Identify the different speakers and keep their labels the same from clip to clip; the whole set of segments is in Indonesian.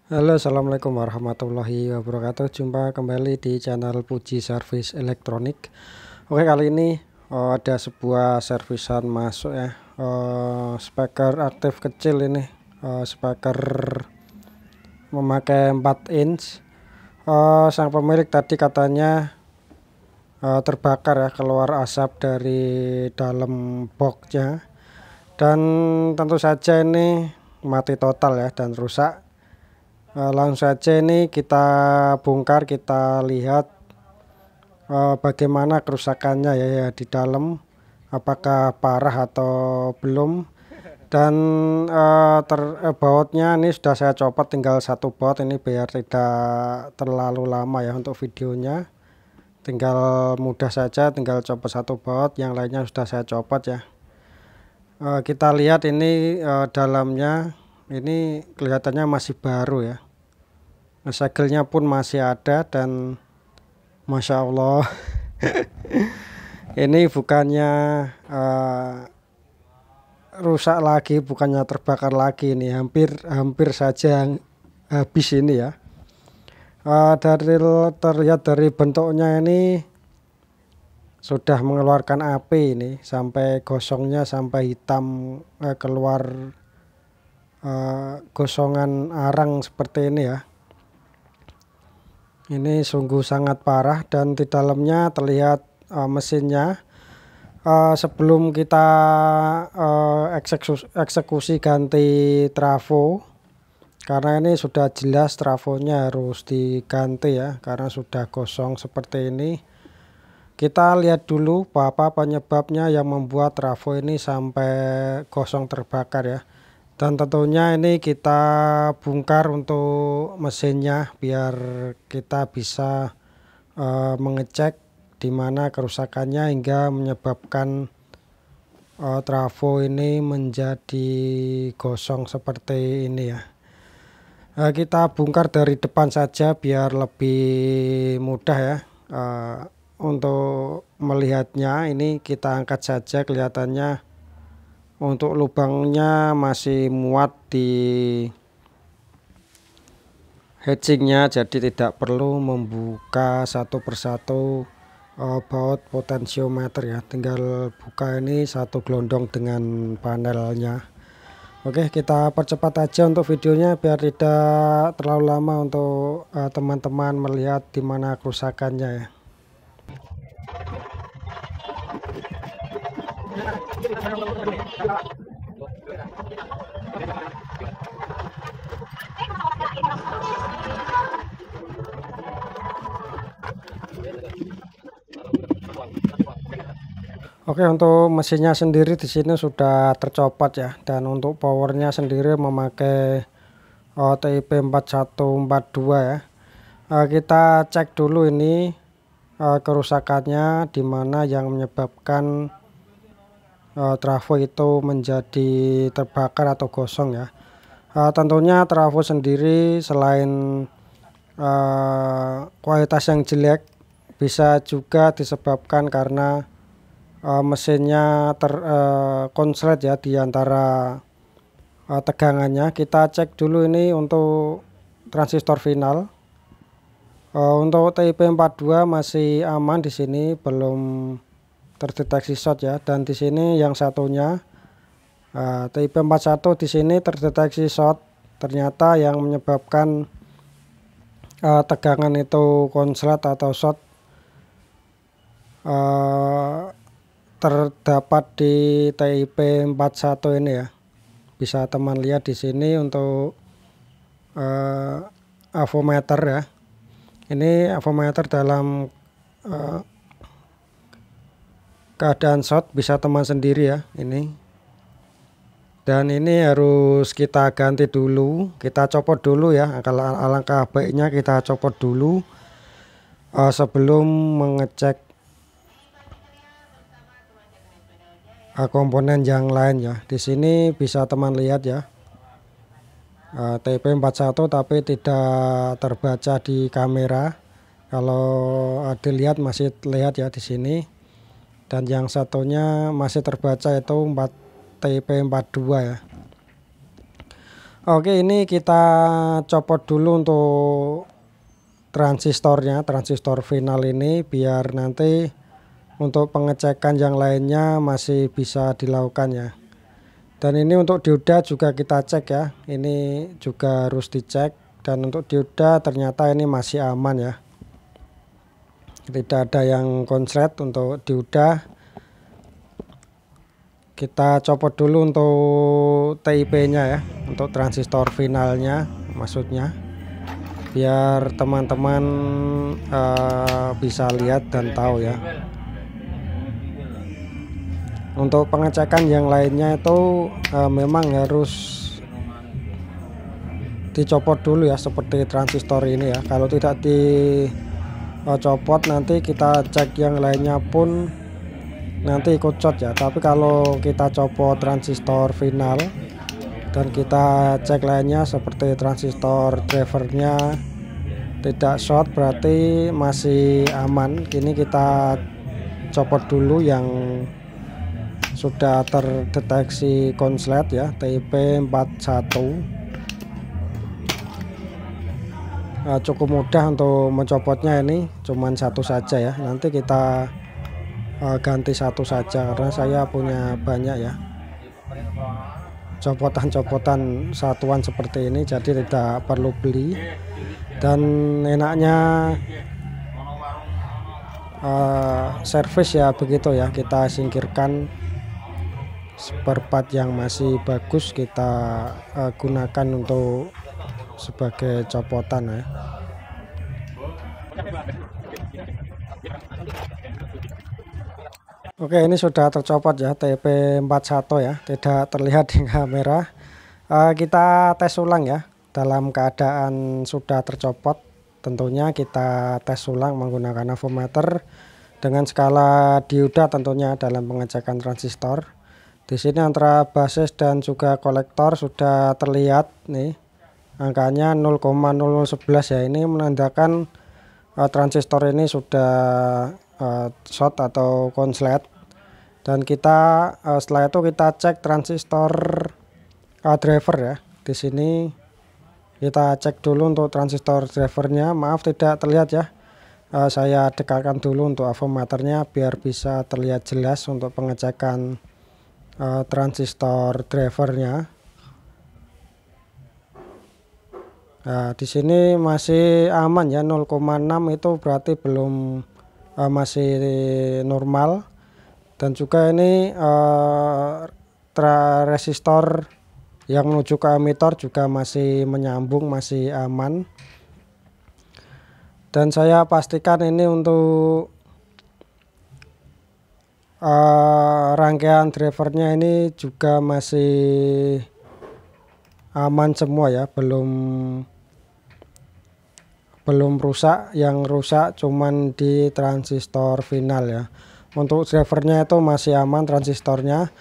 Speaker 1: Halo, assalamualaikum warahmatullahi wabarakatuh. Jumpa kembali di channel Puji Servis Elektronik. Oke, kali ini ada sebuah servisan masuk ya. Speaker aktif kecil ini, speaker memakai 4 inch. Sang pemilik tadi katanya terbakar ya, keluar asap dari dalam boxnya, dan tentu saja ini mati total ya dan rusak. Langsung saja ini kita bongkar, kita lihat bagaimana kerusakannya ya di dalam, apakah parah atau belum. Dan bautnya ini sudah saya copot, tinggal satu baut ini biar tidak terlalu lama ya untuk videonya. Tinggal mudah saja, tinggal copot satu baut, yang lainnya sudah saya copot ya. Kita lihat ini dalamnya ini kelihatannya masih baru ya. Segelnya pun masih ada dan Masya Allah ini bukannya rusak lagi, bukannya terbakar lagi, ini hampir saja habis ini ya. Terlihat dari bentuknya ini sudah mengeluarkan api, ini sampai gosongnya, sampai hitam, keluar gosongan arang seperti ini ya. Ini sungguh sangat parah, dan di dalamnya terlihat mesinnya. Sebelum kita eksekusi ganti trafo, karena ini sudah jelas trafonya harus diganti ya, karena sudah gosong seperti ini. Kita lihat dulu apa penyebabnya yang membuat trafo ini sampai gosong terbakar ya. Dan tentunya ini kita bongkar untuk mesinnya biar kita bisa mengecek di mana kerusakannya hingga menyebabkan trafo ini menjadi gosong seperti ini ya. Kita bongkar dari depan saja biar lebih mudah ya. Untuk melihatnya ini kita angkat saja, kelihatannya untuk lubangnya masih muat di hatchingnya, jadi tidak perlu membuka satu persatu baut potensiometer ya, tinggal buka ini satu gelondong dengan panelnya. Oke, kita percepat aja untuk videonya biar tidak terlalu lama untuk teman-teman melihat di mana kerusakannya ya. Oke, untuk mesinnya sendiri di sini sudah tercopot ya, dan untuk powernya sendiri memakai TIP 4142 ya. Kita cek dulu ini kerusakannya di mana yang menyebabkan trafo itu menjadi terbakar atau gosong ya. Tentunya trafo sendiri selain kualitas yang jelek, bisa juga disebabkan karena mesinnya terkonslet ya di antara tegangannya. Kita cek dulu ini untuk transistor final. Untuk TIP 42 masih aman, di sini belum terdeteksi short ya, dan di sini yang satunya TIP 41 di sini terdeteksi short. Ternyata yang menyebabkan tegangan itu konslet atau short terdapat di TIP 41 ini ya. Bisa teman lihat di sini untuk avometer ya. Ini avometer dalam keadaan short, bisa teman sendiri ya ini. Dan ini harus kita ganti dulu, kita copot dulu ya. Kalau alangkah baiknya kita copot dulu sebelum mengecek komponen yang lain ya. Di sini bisa teman lihat ya, TIP 41 tapi tidak terbaca di kamera. Kalau dilihat masih lihat ya di sini. Dan yang satunya masih terbaca itu TIP 42 ya. Oke, ini kita copot dulu untuk transistornya, transistor final ini, biar nanti untuk pengecekan yang lainnya masih bisa dilakukan ya. Dan ini untuk dioda juga kita cek ya, ini juga harus dicek. Dan untuk dioda ternyata ini masih aman ya, tidak ada yang konslet untuk dioda. Kita copot dulu untuk TIP nya ya, untuk transistor finalnya maksudnya, biar teman-teman bisa lihat dan tahu ya. Untuk pengecekan yang lainnya itu memang harus dicopot dulu ya, seperti transistor ini ya. Kalau tidak dicopot nanti kita cek yang lainnya pun nanti ikut short ya. Tapi kalau kita copot transistor final dan kita cek lainnya seperti transistor drivernya tidak short, berarti masih aman. Kini kita copot dulu yang sudah terdeteksi konslet ya, TIP 41. Cukup mudah untuk mencopotnya, ini cuman satu saja ya. Nanti kita ganti satu saja karena saya punya banyak ya copotan-copotan satuan seperti ini, jadi tidak perlu beli. Dan enaknya servis ya begitu ya, kita singkirkan spare part yang masih bagus, kita gunakan untuk sebagai copotan ya. Oke, ini sudah tercopot ya, TP41 ya, tidak terlihat di kamera. Kita tes ulang ya, dalam keadaan sudah tercopot. Tentunya kita tes ulang menggunakan avometer dengan skala dioda tentunya dalam pengecekan transistor. Di sini antara basis dan juga kolektor sudah terlihat nih angkanya 0,0011 ya. Ini menandakan transistor ini sudah short atau konslet. Dan kita setelah itu kita cek transistor driver ya. Di sini kita cek dulu untuk transistor drivernya. Maaf tidak terlihat ya. Saya dekatkan dulu untuk avometernya biar bisa terlihat jelas untuk pengecekan transistor drivernya. Nah, di sini masih aman ya, 0,6 itu berarti belum masih normal. Dan juga ini resistor yang menuju ke emitor juga masih menyambung, masih aman. Dan saya pastikan ini untuk rangkaian drivernya ini juga masih aman semua ya, belum rusak. Yang rusak cuman di transistor final ya. Untuk drivernya itu masih aman transistornya.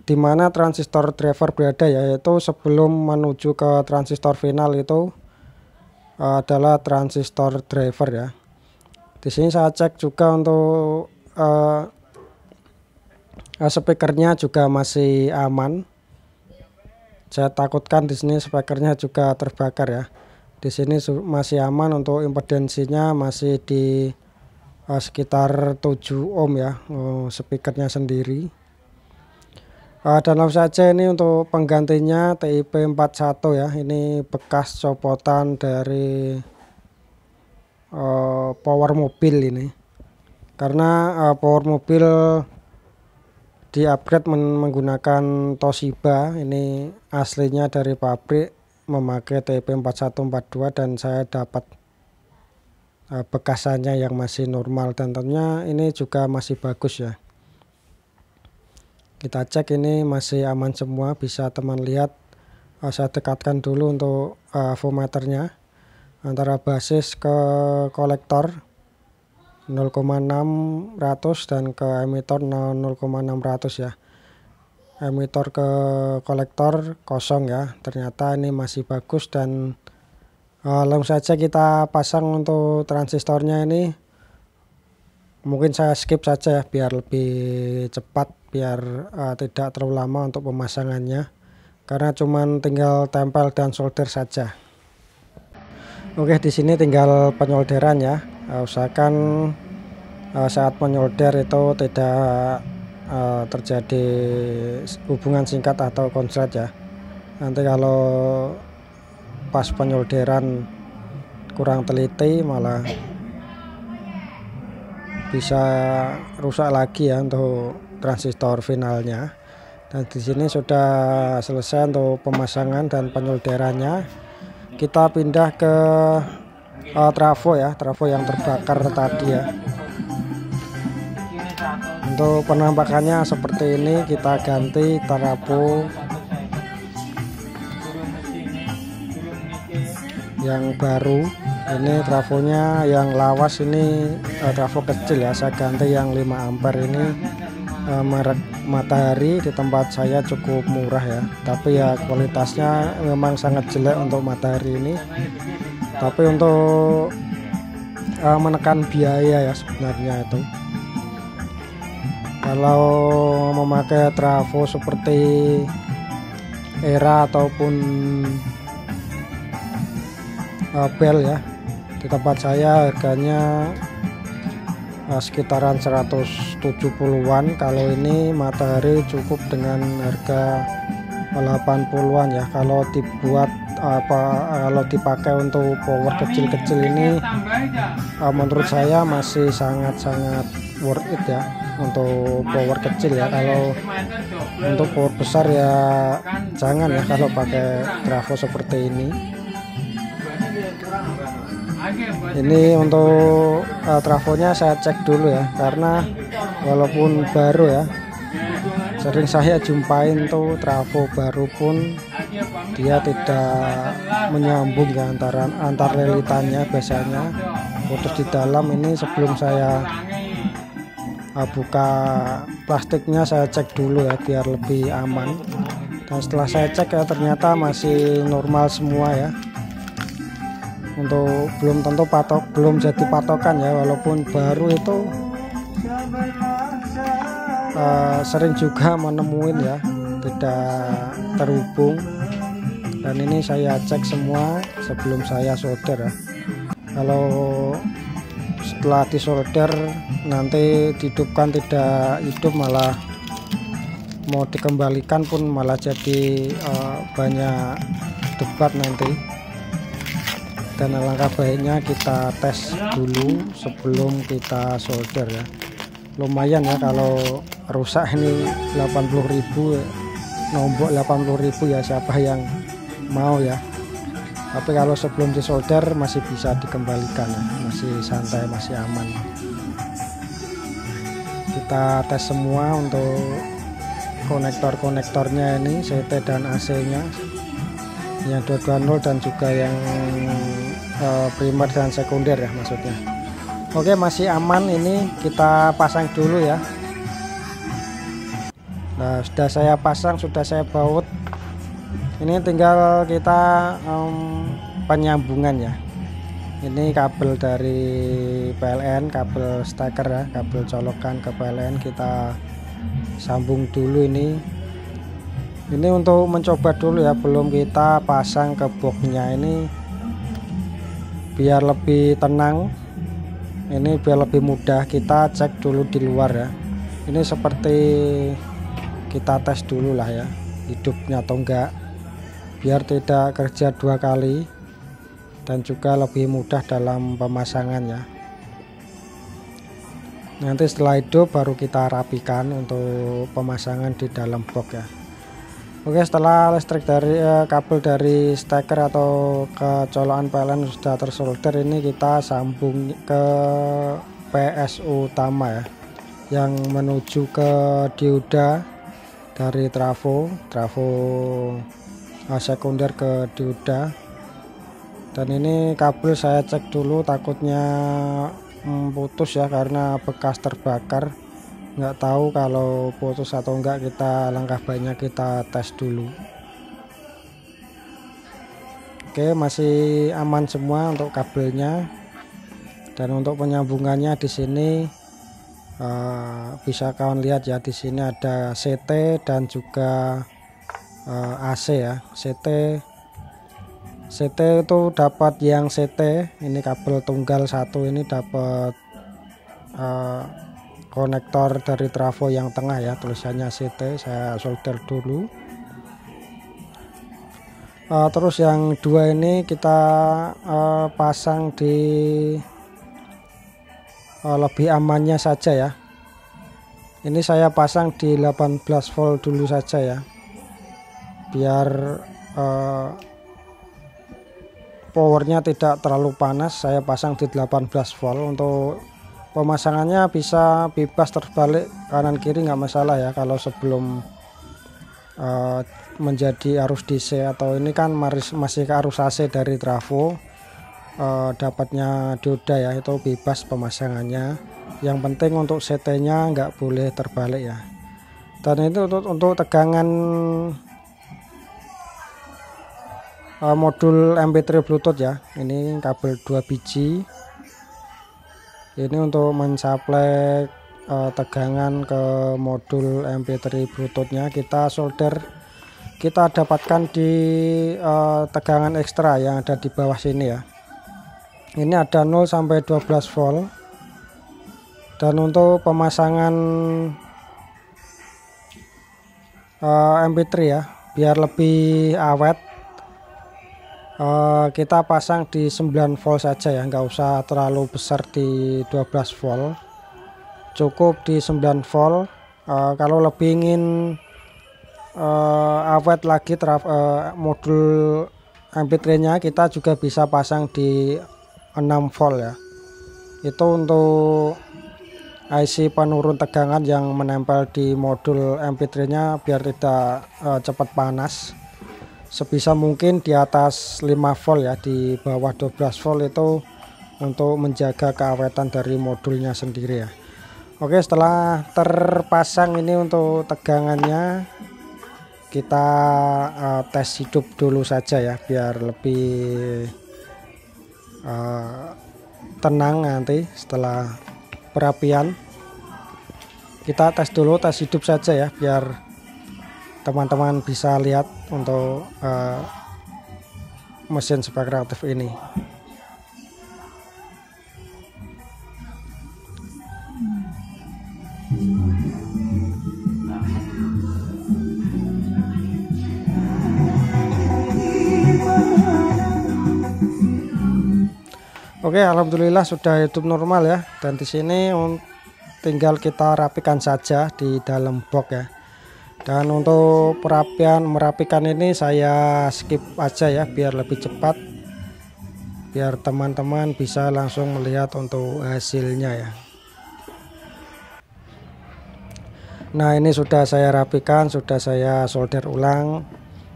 Speaker 1: Di mana transistor driver berada yaitu sebelum menuju ke transistor final itu adalah transistor driver ya. Di sini saya cek juga untuk speakernya juga masih aman. Saya takutkan di sini speakernya juga terbakar ya. Di sini masih aman, untuk impedensinya masih di sekitar 7 ohm ya, speakernya sendiri. Dan langsung saja ini untuk penggantinya TIP41 ya. Ini bekas copotan dari power mobil ini. Karena power mobil di upgrade menggunakan Toshiba, ini aslinya dari pabrik memakai TP4142 dan saya dapat bekasannya yang masih normal, dan tentunya ini juga masih bagus ya. Kita cek ini masih aman semua, bisa teman lihat. Saya dekatkan dulu untuk avometernya antara basis ke kolektor 0,600 dan ke emitor 0,600 ya. Emitor ke kolektor kosong ya, ternyata ini masih bagus. Dan langsung saja kita pasang untuk transistornya ini. Mungkin saya skip saja ya biar lebih cepat, biar tidak terlalu lama untuk pemasangannya. karena cuman tinggal tempel dan solder saja. Oke, di sini tinggal penyolderan ya. Usahakan saat menyolder itu tidak terjadi hubungan singkat atau konslet ya. Nanti kalau pas penyolderan kurang teliti malah bisa rusak lagi ya untuk transistor finalnya. Dan di sini sudah selesai untuk pemasangan dan penyolderannya. Kita pindah ke trafo ya, trafo yang terbakar tadi ya. Untuk penampakannya seperti ini, kita ganti trafo yang baru. Ini trafonya yang lawas, ini trafo kecil ya, saya ganti yang 5 ampere ini. Merek Matahari di tempat saya cukup murah ya, tapi ya kualitasnya memang sangat jelek untuk Matahari ini. Tapi untuk menekan biaya ya sebenarnya itu, kalau memakai trafo seperti Era ataupun Bell ya, di tempat saya harganya sekitaran 170-an. Kalau ini Matahari cukup dengan harga 80-an ya. Kalau dibuat kalau dipakai untuk power kecil-kecil ini menurut saya masih sangat-sangat worth it ya untuk power kecil ya. Kalau untuk power besar ya jangan ya kalau pakai trafo seperti ini. Ini untuk trafonya saya cek dulu ya, karena walaupun baru ya, sering saya jumpain tuh trafo baru pun dia tidak menyambung ya antar lilitannya, biasanya putus di dalam. Ini sebelum saya buka plastiknya saya cek dulu ya biar lebih aman. Dan setelah saya cek ya ternyata masih normal semua ya. Untuk belum tentu belum jadi patokan ya, walaupun baru itu sering juga menemuin ya tidak terhubung. Dan ini saya cek semua sebelum saya solder ya. Kalau setelah disolder nanti dihidupkan tidak hidup, malah mau dikembalikan pun malah jadi banyak debat nanti. Dan alangkah baiknya kita tes dulu sebelum kita solder ya. Lumayan ya kalau rusak ini 80.000, nombok 80.000 ya, siapa yang mau ya. Tapi kalau sebelum disolder masih bisa dikembalikan ya, masih santai, masih aman. Kita tes semua untuk konektornya ini, CT dan AC nya, yang 220 dan juga yang primer dan sekunder ya maksudnya. Oke, masih aman. Ini kita pasang dulu ya. Nah, sudah saya pasang, sudah saya baut. Ini tinggal kita penyambungan ya. Ini kabel dari PLN, kabel steker ya, kabel colokan ke PLN kita sambung dulu ini. Ini untuk mencoba dulu ya, belum kita pasang ke boxnya ini biar lebih tenang. Ini biar lebih mudah kita cek dulu di luar ya. Ini seperti kita tes dulu lah ya, hidupnya atau enggak, biar tidak kerja 2 kali dan juga lebih mudah dalam pemasangannya. Nanti setelah hidup baru kita rapikan untuk pemasangan di dalam box ya. Oke, setelah listrik dari kabel dari steker atau ke colokan PLN sudah tersolder, ini kita sambung ke PSU utama ya, yang menuju ke dioda dari trafo sekunder ke dioda. Dan ini kabel saya cek dulu, takutnya putus ya karena bekas terbakar. Nggak tahu kalau putus atau enggak, kita langkah baiknya kita tes dulu. Oke, masih aman semua untuk kabelnya. Dan untuk penyambungannya di sini bisa kawan lihat ya, di sini ada CT dan juga AC ya, CT itu dapat yang CT, ini kabel tunggal satu, ini dapat konektor dari trafo yang tengah ya, tulisannya CT, saya solder dulu. Terus yang dua ini kita pasang di lebih amannya saja ya. Ini saya pasang di 18 volt dulu saja ya, biar powernya tidak terlalu panas. Saya pasang di 18 volt. Untuk pemasangannya bisa bebas terbalik kanan kiri, nggak masalah ya, kalau sebelum menjadi arus DC, atau ini kan masih ke arus AC dari trafo, dapatnya dioda ya, itu bebas pemasangannya. Yang penting untuk CT nya nggak boleh terbalik ya. Dan itu untuk tegangan modul MP3 Bluetooth ya, ini kabel 2 biji. Ini untuk mensuplai tegangan ke modul MP3 Bluetooth-nya. Kita solder, kita dapatkan di tegangan ekstra yang ada di bawah sini ya. Ini ada 0 sampai 12 volt. Dan untuk pemasangan MP3 ya, biar lebih awet, kita pasang di 9 volt saja ya, nggak usah terlalu besar di 12 volt, cukup di 9 volt. Kalau lebih ingin awet lagi modul MP3 nya, kita juga bisa pasang di 6 volt ya. Itu untuk IC penurun tegangan yang menempel di modul MP3 nya, biar tidak cepat panas. Sebisa mungkin di atas 5 volt ya, di bawah 12 volt, itu untuk menjaga keawetan dari modulnya sendiri ya. Oke, setelah terpasang ini untuk tegangannya, kita tes hidup dulu saja ya, biar lebih tenang nanti setelah perapian. Kita tes dulu, tes hidup saja ya, biar teman-teman bisa lihat untuk mesin spark reaktif ini. Oke, alhamdulillah sudah hidup normal ya. Dan di sini tinggal kita rapikan saja di dalam box ya. Dan untuk merapikan ini saya skip aja ya, biar lebih cepat, biar teman-teman bisa langsung melihat untuk hasilnya ya. Nah, ini sudah saya rapikan, sudah saya solder ulang.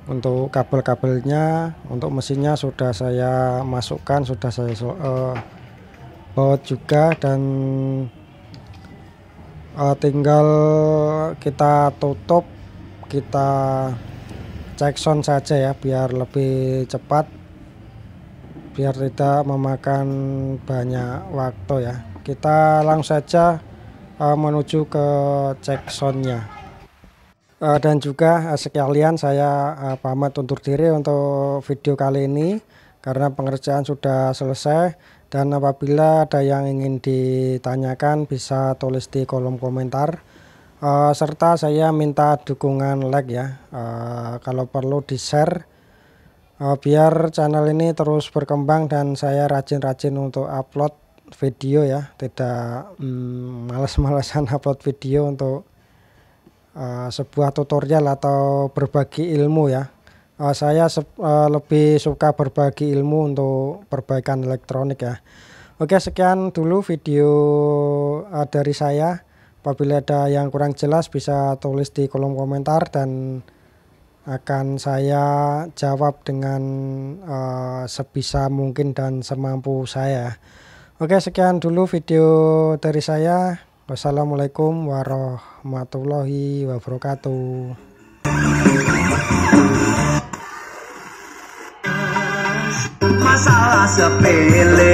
Speaker 1: Untuk kabel-kabelnya, untuk mesinnya sudah saya masukkan, sudah saya baut juga, dan tinggal kita tutup, kita cek sound saja ya, biar lebih cepat, biar tidak memakan banyak waktu ya. Kita langsung saja menuju ke cek soundnya. Dan juga sekalian saya pamit undur diri untuk video kali ini, karena pengerjaan sudah selesai. Dan apabila ada yang ingin ditanyakan, bisa tulis di kolom komentar. Serta saya minta dukungan like ya, kalau perlu di share, biar channel ini terus berkembang dan saya rajin-rajin untuk upload video ya, tidak males-malesan upload video untuk sebuah tutorial atau berbagi ilmu ya. Saya lebih suka berbagi ilmu untuk perbaikan elektronik ya. Oke, sekian dulu video dari saya. Apabila ada yang kurang jelas, bisa tulis di kolom komentar dan akan saya jawab dengan sebisa mungkin dan semampu saya. Oke, sekian dulu video dari saya. Wassalamualaikum warahmatullahi wabarakatuh.
Speaker 2: Masalah sepele